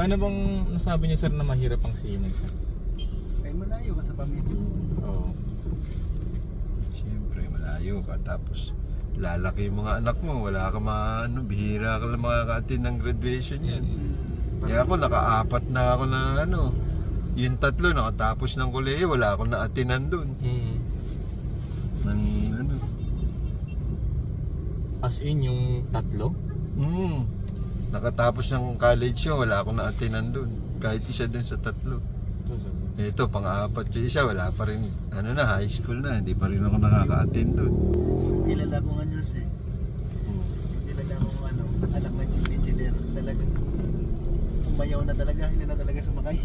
Paano bang nasabi niyo sir na mahirap ang seaman sir? Ay malayo ka sa pamilya mo. Oo. Siyempre, malayo ka. Tapos, lalaki yung mga anak mo. Wala ka bihira ka lang makaka-attend ng graduation yan. Kaya ako, naka-4 na ako na yung 3 nakatapos ng koleyo, wala akong na-attendan dun. Ng As in yung 3? Nakatapos ng college yun, wala akong na-attendan dun. Kahit isa dun sa 3. Ito, pang-4 yung isa, wala pa rin, high school na, hindi pa rin ako nakaka-attend dun. Kilala ko nga nurse eh. Kilala ko anak ng chief engineer. Talagang umayaw na talaga, hindi na talaga sumakay.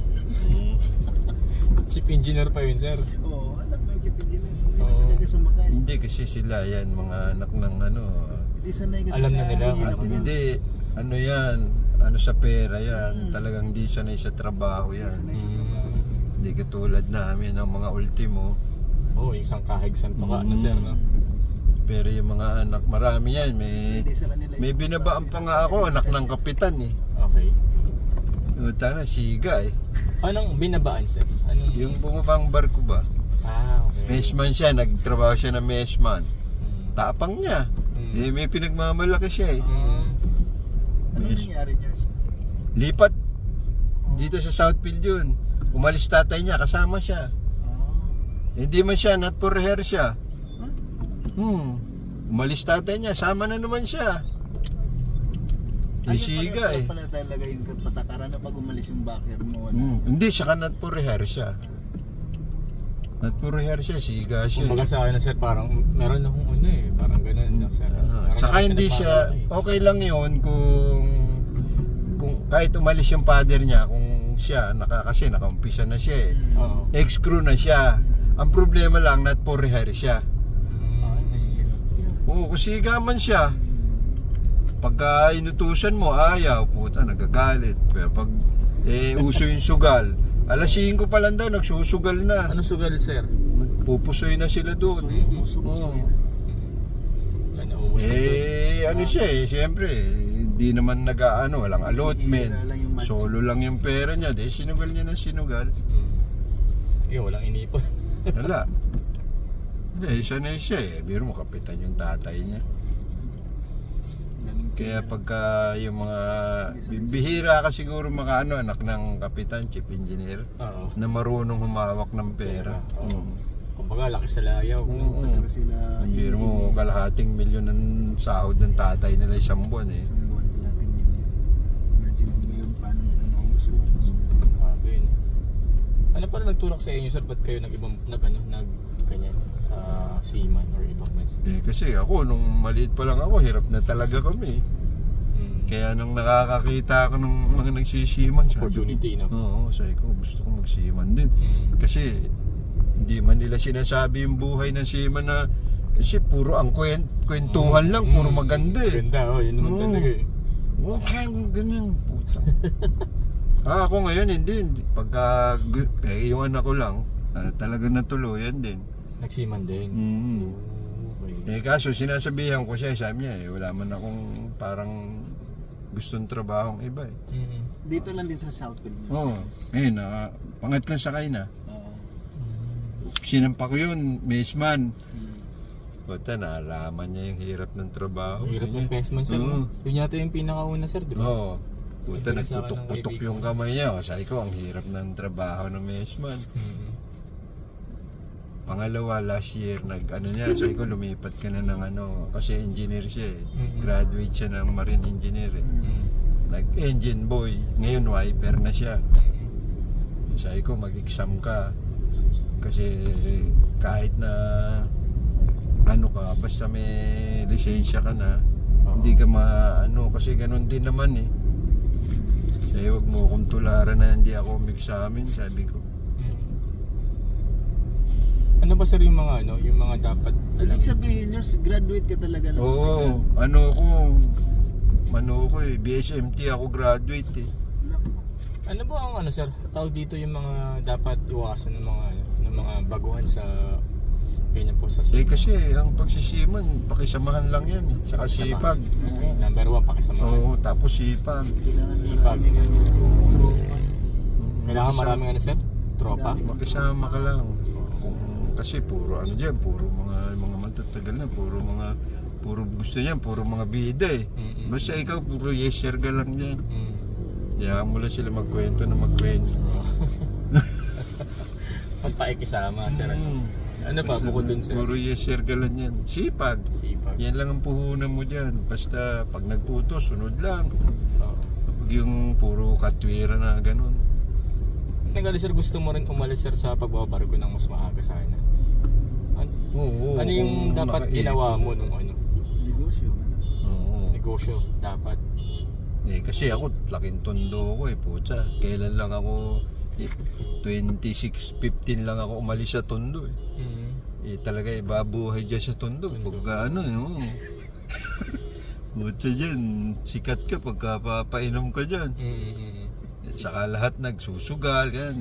Chief engineer pa yun sir? Oo, anak ng chief engineer. Hindi Oo. na talaga sumakay. Hindi kasi sila yan, mga anak ng Hindi sanay kasi Alam sa na nila, hirap yan. hindi, yan, sa pera yan. Talagang di sanay sa trabaho yan. Sanay sa trabaho. Hindi katulad namin ng mga ultimo. Oo, isang kahig santo ka na sir no? Pero yung mga anak, marami yan. Hindi sa kanila May yung- binabaan pa nga ako, anak ng kapitan eh. Okay. Tana, siga eh. Anong binabaan sir? Anong... Yung bumabang barko ba? Okay. Mesman siya, nagtrabaho siya na mesman. Tapang niya. Eh, may pinagmamalaki siya eh. Ano nangyari, Jers? Lipat dito sa Southfield yun. Umalis tatay niya, kasama siya. Hindi man siya, not for her siya. Umalis tatay niya, sama na naman siya. Isiga eh. Pala talaga yung patakaran na pag umalis yung backer mo. Hindi, siya not for her siya. Not for her siya, siga siya. Kumbaga sa akin na sir, parang meron akong parang ganun no, sir. Parang Saka hindi siya, okay lang yun kung kahit umalis yung father niya, kung siya, kasi nakaumpisa na siya eh. Oo. Ex-crew na siya. Ang problema lang, not for her siya. Oo, kasi gaman siya. Pagka inutusan mo, ayaw, puta, nagagalit. Pero pag uso yung sugal, alas 5 pa lang daw, nagsusugal na. Ano sugal sir? Pupusoy na sila doon. Ano siya eh, siyempre, hindi naman walang allotment. Solo lang yung pera niya. Sinugal niya na sinugal. Walang inipon. Wala. Isa na siya eh. Biro mo, kapitan yung tatay niya. Kaya pagka yung mga bihira ka siguro anak ng kapitan, chief engineer, Oo. na marunong humawak ng pera. Kumbaga laki sa layaw. Talaga sila. Biro mo, kalahating milyon ng sahod ng tatay nila isang buwan eh. Isang buwan natin yun. Imagine mo yun, paano nila maubos. Grabe no? Ano pala nagtulak sa inyo sir? Ba't kayo nag-ibang ganyan? Seaman or ibang bansa? Kasi ako, nung maliit pa lang ako, hirap na talaga kami. Kaya nung nakakakita ako ng mga nagsisiman, Opportunity no? Oo, sabi ko, gusto ko magsiman din. Kasi hindi man nila sinasabi yung buhay ng seaman na kasi puro ang kwentuhan lang, puro maganda eh. Ganda, yun naman talaga eh. Okay, ganyan, puta. Ako ngayon, hindi. Pagka, yung anak ko lang, talaga natuluyan din. Nagsiman din? Okay. Kaso sinasabihan ko siya, sabi niya wala man akong parang gustong trabahong iba eh. Dito lang din sa Southfield. Oo. Pangatlong sakay na. Oo. Sinampa ko yun, mesman. Buta, naalaman niya yung hirap ng trabaho. Hirap ng pesman sir. Yun yata yung pinakauna sir, di ba? Oo. Buta, Sabi sa akin ng nagputok-putok kaibigan yung kamay niya. Sabi ko, ang hirap ng trabaho ng mesman. Pangalawa, last year, sabi ko, lumipat ka na ng kasi engineer siya eh. Graduate siya ng marine engineer eh. Nag-engine boy. Ngayon, wiper na siya. Sabi ko, mag-exam ka. Kasi kahit na basta may lisensya ka na, hindi ka kasi ganun din naman eh. Sabi, wag mo akong tularan na hindi ako mag-examine, sabi ko. Ano ba sir yung mga dapat Ibig sabihin, yours, graduate ka talaga ng Oo, BSMT ako graduate eh. Ano ba ang sir? Tawag dito yung mga dapat iwasan ng mga baguhan sa ganyan po sa seaman. Kasi ang pagsisiman, pakisamahan lang yan eh. Saka sipag. Number 1, pakisamahan. Oo, tapos sipag. Kailangan Sipag. marami kang Kailangan maraming ano sir? Tropa? Makisama ka lang. Kasi puro ano dyan, puro mga matatagal na, puro gusto niyan, puro mga bida eh. Basta ikaw, puro yes sir ka lang dyan. Kaya mo lang sila magkwento na magkwento. Magpaikisama sir. Ano pa, Basta bukod dun sir? puro yes sir ka lang yan. Sipag. Sipag. Yan lang ang puhunan mo dyan. Basta pag nag-utos, sunod lang. Oo. Pag yung puro katwira na ganun. Nagali sir, gusto mo rin umalis sir sa pagbabarko ng mas maaga sana? Oo. Ano yung kung dapat nakaipon. ginawa mo nung ano? Negosyo. Oo. Negosyo, dapat. Kasi ako, laking tondo ko puta. Kailan lang ako, 26-15 lang ako umalis sa tondo talaga ibabuhay dyan sa tondo. Pagka ano, puta dyan, sikat ka pagka papainom ka dyan. Saka lahat nagsusugal, yan.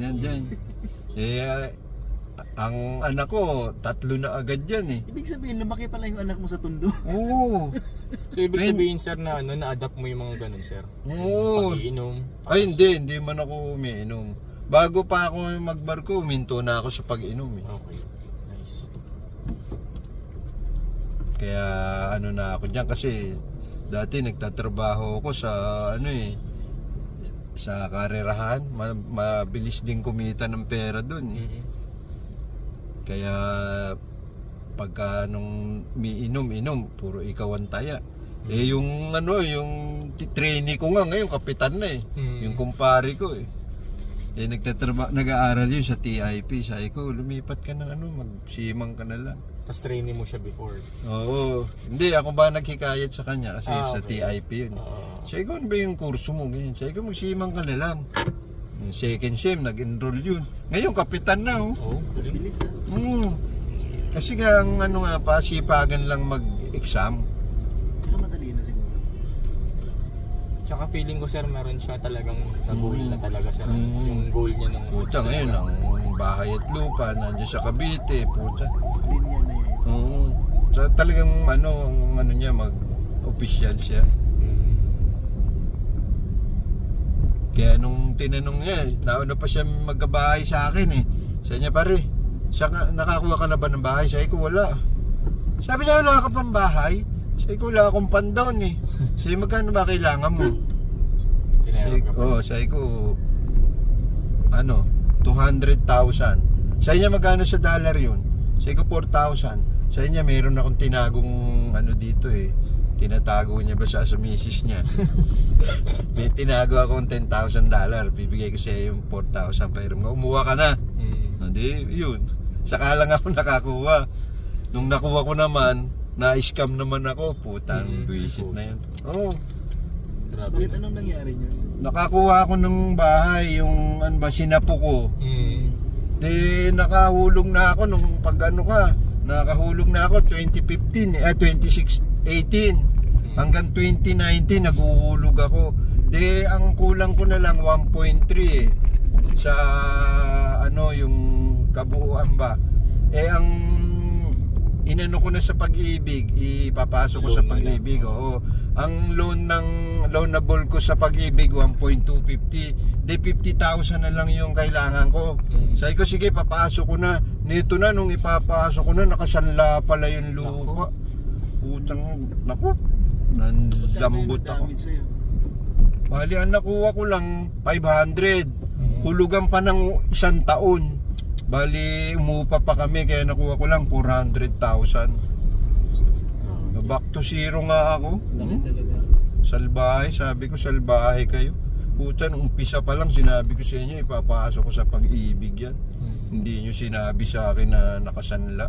Ang anak ko, 3 na agad yan eh. Ibig sabihin, lumaki pala yung anak mo sa tundo. Oo. So ibig sabihin sir na ano, na-adapt mo yung mga ganun sir? Oo. Pag-iinom? Ay hindi man ako umiinom. Bago pa ako magbarko, uminto na ako sa pag-inom eh. Okay, nice. Kaya ano na ako dyan kasi dati nagtatrabaho ako sa ano sa karerahan, mabilis din kumita ng pera doon. Kaya pagka nung miinom, puro ikaw ang taya. Yung ano, yung trainee ko nga ngayon, kapitan na yung kumpare ko nag-aaral yun sa TIP. Sabi ko, lumipat ka ng ano, magsimang ka na lang. Tapos training mo siya before? Oo. Hindi, ako ba naghikayat sa kanya kasi sa okay. TIP yun. Sabi ko, ano ba yung kurso mo? Ganyan. Sabi ko, magsimang ka na lang. Yung second sem, nag-enroll yun. Ngayon, kapitan na Galing. Bilis Kasi nga, ang ano nga, pasipagan lang mag-exam. Saka madali na siguro. Tsaka feeling ko sir, meron siya talagang na-goal na talaga sir. Yung goal niya nung... Puta, ngayon, ang bahay at lupa, nandiyan sa Cavite, puta. Linya na yan. Oo. So, talagang ano, ang ano niya, mag-official siya. Kaya nung tinanong niya, nauna pa siya magkabahay sa akin Sabi niya, pare, nakakuha ka na ba ng bahay? Sabi ko, wala. Sabi niya, wala ka pang bahay? Sabi ko, wala akong pandown Sabi, magkano ba kailangan mo? Sabi ko, ano, 200,000. Sabi niya, magkano sa dollar yun? Sabi ko, 4,000. Sabi niya, meron akong tinagong ano dito tinatago niya ba sa misis niya. May tinago akong $10,000. Bibigay ko siya yung 4,000 pero umuha ka na. Hindi, yun. Saka lang ako nakakuha. Nung nakuha ko naman, na-scam naman ako. Putang buwisit na yun. Grabe. Bakit anong nangyari niyo? Nakakuha ako ng bahay, yung ano ba, sinapo ko. Nakahulog na ako nung nakahulog na ako 2018 hanggang 2019 naguhulog ako. Ang kulang ko na lang 1.3 sa ano yung kabuuan ba. Ang inano ko na sa Pag-ibig, ipapasok ko sa Pag-ibig. Ang loanable ko sa Pag-ibig 1.250. 50,000 na lang yung kailangan ko. Sabi ko, sige, papasok ko na. Nito na, nung ipapasok ko na, nakasanla pala yung lupa. Putang, naku, nanlambot ako. Bali, ang nakuha ko lang 500. Hulugan pa ng 1 taon. Bali, umupa pa kami, kaya nakuha ko lang 400,000. Back to zero nga ako. Laki talaga. Salbahe, sabi ko, salbahe kayo. Puta, nung umpisa pa lang, sinabi ko sa inyo, ipapasok ko sa Pag-ibig yan. Hindi nyo sinabi sa akin na nakasanla.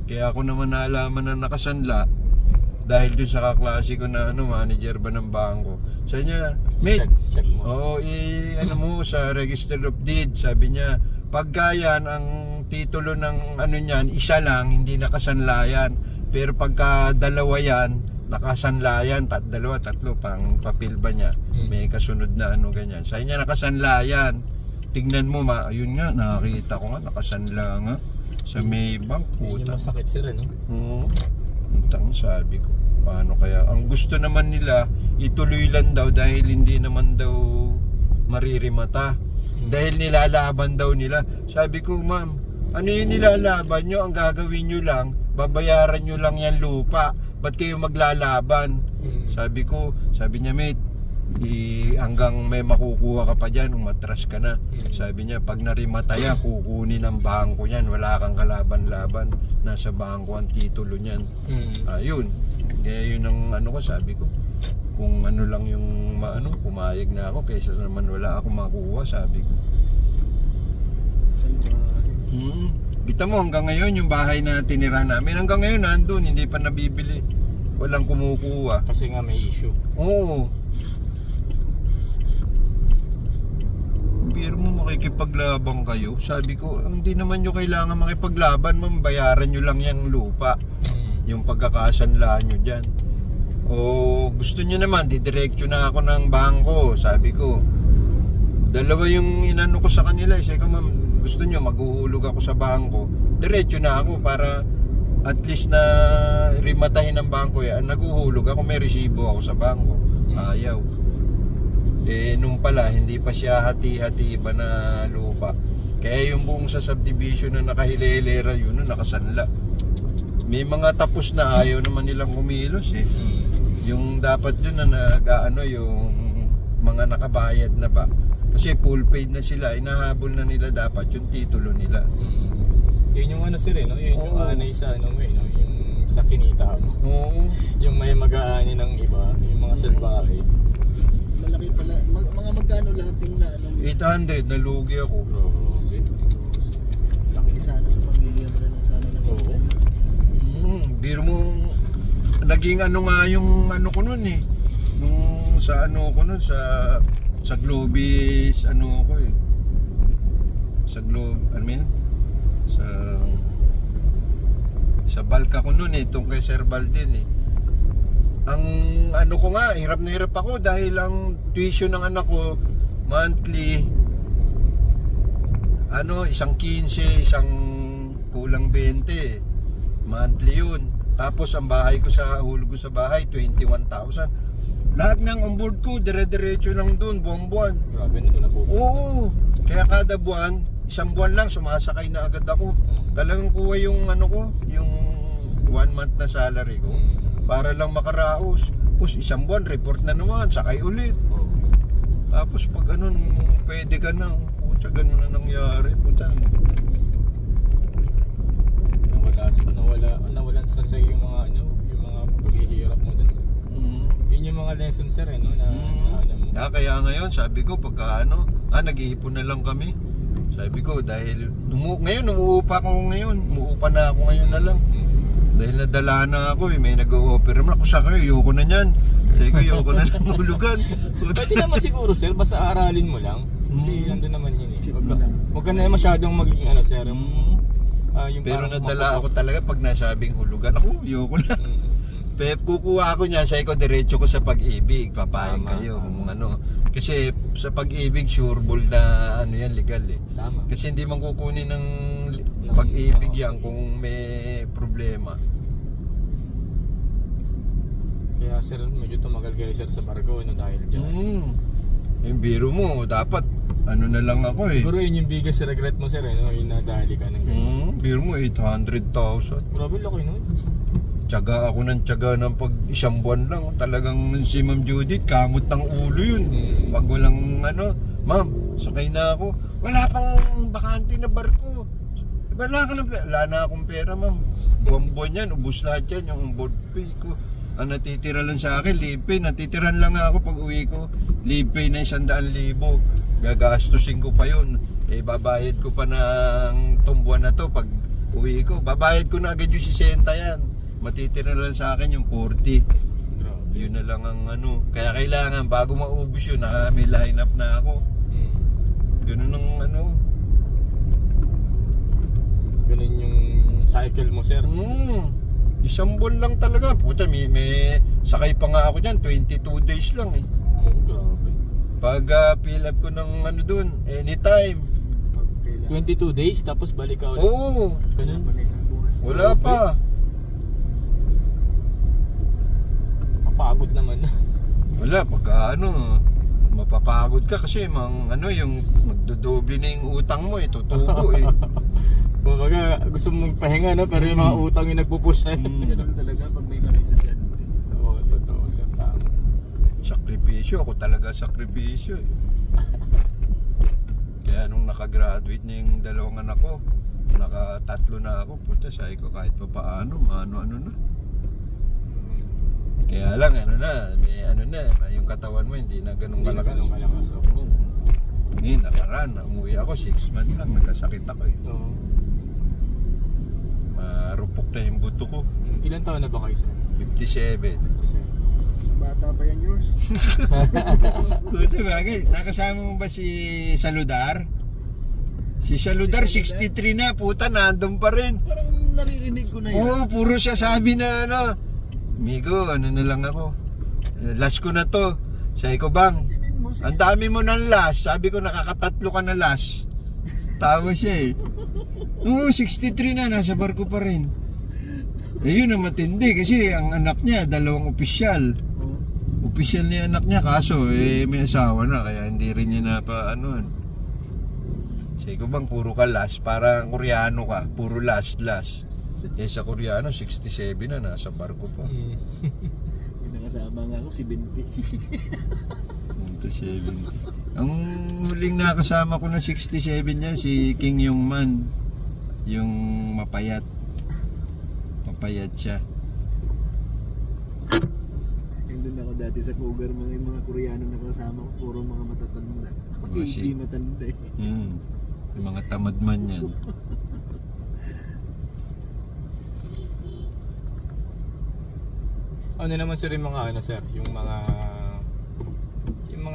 Kaya ako naman naalaman na nakasanla dahil dun sa kaklase ko na manager ba ng bangko. Sabi niya, mate, check mo. ano mo sa Register of Deeds, sabi niya, pagka yan, ang titulo ng ano niyan, isa lang, hindi nakasanla yan. Pero pagka dalawa yan, nakasanla yan, dalawa, tatlo, pang papel ba niya, may kasunod na ano ganyan. Sabi niya, nakasanla yan. Tignan mo, ayun nga, nakakita ko nga, nakasanla nga sa Maybank. Yun yung masakit sir, Oo. Utang, sabi ko, paano kaya? Ang gusto naman nila, ituloy lang daw dahil hindi naman daw maririmata. Dahil nilalaban daw nila. Sabi ko, ma'am, ano yung nilalaban nyo? Ang gagawin nyo lang, babayaran nyo lang yan lupa. Ba't kayo maglalaban? Sabi niya, mate, hanggang may makukuha ka pa dyan, umatras ka na. Sabi niya, pag narimataya, kukunin ang bangko niyan. Wala kang kalaban-laban. Nasa bangko ang titulo niyan. Ayun. Kaya yun ang ano ko, sabi ko. Kung ano lang yung pumayag na ako kaysa naman wala ako makuha, sabi ko. Kita mo hanggang ngayon yung bahay na tinira namin, hanggang ngayon nandun, hindi pa nabibili. Walang kumukuha. Kasi nga may issue. Oo. Pero mo makikipaglabang kayo. Sabi ko, hindi naman nyo kailangan makipaglaban, ma'am. Bayaran nyo lang yung lupa. Yung pagkakasanlaan nyo dyan. O gusto nyo naman, didiretso na ako ng bangko. Sabi ko, dalawa yung inano ko sa kanila. Sabi ko, ma'am, gusto nyo maghuhulog ako sa bangko, diretso na ako para at least na rimatahin ng bangko yan. Naghuhulog ako, may resibo ako sa bangko. Ayaw. Nung pala hindi pa siya hati-hati iba na lupa. Kaya yung buong sa subdivision na nakahilelera yun, na nakasanla. May mga tapos na ayaw naman nilang kumilos Yung dapat yun na yung mga nakabayad na ba. Kasi full paid na sila, inahabol na nila dapat yung titulo nila. Yun yung sir no? Yun yung anay sa no? Yung sa kinita mo. Yung may mag-aani ng iba, yung mga salbahe. Malaki pala. Mga magkano lahat yung na 800, nalugi ako. Laki. Sana sa pamilya mo na lang sana na. Biro mo, naging nga yung ko nun nung sa ko nun, sa Globis, ko sa sa Balka ko nun itong kay Sir Baldin ang ko nga, hirap na hirap ako dahil ang tuition ng anak ko monthly isang 15, isang kulang 20 monthly yun. Tapos ang bahay ko sa hulog ko sa bahay 21,000. Lahat ng onboard ko dire-diretso lang doon buwan-buwan. Grabe na doon na po. Oo. Kaya kada buwan, isang buwan lang sumasakay na agad ako. Talagang kuha yung ko, yung 1 month na salary ko para lang makaraos. Tapos isang buwan report na naman, sakay ulit. Tapos pag pwede ka na, putya ganun na nangyari. Putya. Nawalan sa sa'yo yung mga yung mga paghihirap mo dun sa. Yun yung mga lessons sir no Kaya ngayon sabi ko pagka nag-iipon na lang kami. Sabi ko dahil ngayon umuupa na ako ngayon na lang. Dahil nadala na ako may nag-o-offer naman ako sa kayo, ayoko na niyan. Sabi ko ayoko na ng hulugan. Pwede naman siguro sir, basta aralin mo lang. Kasi nandun naman yun Huwag ka na masyadong maging sir yung pero nadala ako talaga pag nasabing hulugan ako, ayoko na. Kukuha ako niya, sabi ko diretso ko sa Pag-ibig, papayag kayo kung kasi sa Pag-ibig sureball na yan legal Tama. Kasi hindi man kukunin ng Pag-ibig yan kung may problema. Kaya sir, medyo tumagal kayo sir sa Bargo dahil dyan. Yung biro mo, dapat na lang ako Siguro yun yung biggest regret mo sir yung nadali ka ng ganyan. Biro mo 800,000. Grabe laki nun. Tiyaga ako ng tiyaga ng pag isang buwan lang. Talagang si Ma'am Judith, kamot ng ulo yun. Pag walang ma'am, sakay na ako. Wala pang bakante na barko. Wala na akong pera, ma'am. Buwan-buwan yan, ubus lahat yan, yung board pay ko. Ang natitira lang sa akin, leave pay. Natitiran lang ako pag uwi ko. Leave pay na 100,000. Gagastusin ko pa yun. Babayad ko pa ng tumbuan na to pag uwi ko. Babayad ko na agad yung 60 yan. Matitira lang sa akin yung 40. Yun na lang ang Kaya kailangan bago maubos yun, may line up na ako. Ganun ang Ganun yung cycle mo sir. Isang buwan lang talaga. Puta, may sakay pa nga ako dyan. 22 days lang Grabe. Pag fill up ko ng doon, anytime. 22 days tapos balik ka ulit. Ganun pa na isang buwan. Wala pa. Kapagod naman. Wala, pagka mapapagod ka kasi yung magdodoble na yung utang mo tutubo eh. Kumbaga, gusto mong magpahinga, no? Pero yung mga utang yung nagpupush na. Ganun talaga pag may mga estudyante. Oo, totoo, sir. Tama. Sakripisyo, ako talaga sakripisyo eh. Kaya nung nakagraduate na yung dalawang anak ko, nakatatlo na ako, puta, sabi ko kahit pa paano, ano na. Kaya lang, yung katawan mo hindi na ganun Hindi na kalakas. ganun kalakas. Oo. Ngayon, nakaraan, umuwi ako, 6 months lang, nagkasakit ako eh. Oo. Marupok na yung buto ko. Ilan taon na ba kayo, sir? 57. Kasi, Bata pa yan yours. Puta, bagay. Nakasama mo ba si Saludar? Si Saludar, 63 na, puta, nandun pa rin. Parang naririnig ko na yun. Oo, puro siya sabi na Migo, ano na lang ako. Last ko na to. Sabi ko, bang, ang dami mo ng last. Sabi ko, nakakatatlo ka na last. Tawa siya eh. Oo, 63 na, nasa barko pa rin. Eh, yun ang matindi kasi ang anak niya, 2 opisyal. Opisyal niya anak niya, kaso may asawa na, kaya hindi rin niya napaanoan. Sabi ko, bang, puro ka last, parang Koreano ka, puro last. Eh sa Koreano, 67 na, nasa barko pa. Yung nakasama nga ako, si Binti. 67. Ang huling nakasama ko na 67 niya, si King Yongman. Yung mapayat. Mapayat siya. Yung doon ako dati sa Cougar, mga Koreano na kasama ko, puro mga matatanda. Ako Mga hindi matanda eh. Yung mga tamad man yan. ano naman sir yung mga sir, yung mga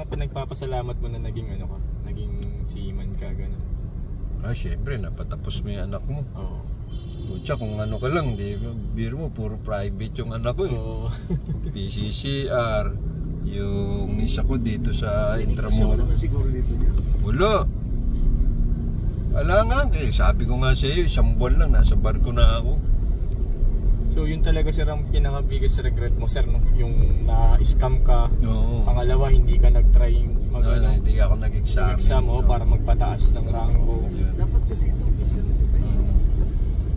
pinagpapasalamat mo na naging seaman ka, gano'n. Syempre, napatapos mo yung anak mo. Oo. Kutsa, kung ano ka lang, di ba? Biro mo, puro private yung anak ko eh. Oo. PCCR, yung isa ko dito sa Siya Intramuro. naman siguro dito niya. Wala. Wala nga, sabi ko nga sa iyo, 1 buwan lang, nasa barko na ako. So yun talaga sir ang pinaka-biggest regret mo sir, no? Yung na-scam ka. Oo. Pangalawa, hindi ka nag-try Hindi ako nag-exam. exam mo para magpataas ng rango. Yun. Dapat kasi ito official na si Bayo.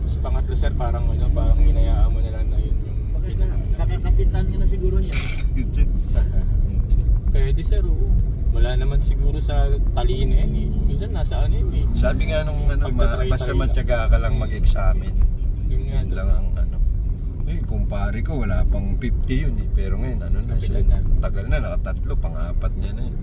Tapos pangatlo sir, parang hinayaan mo na lang na yun yung Kakakapitan niya na siguro niya. Pwede sir, oo. Wala naman siguro sa talino yan eh. Minsan nasa ano yun eh. Sabi nga nung Pagtatry-try basta lang. matyaga ka lang mag-examine. Yun nga. Yun lang ang kumpare ko, wala pang 50 yun eh. Pero ngayon, na siya. Kapitan na. Tagal na, nakatatlo, pang-4 niya na yun.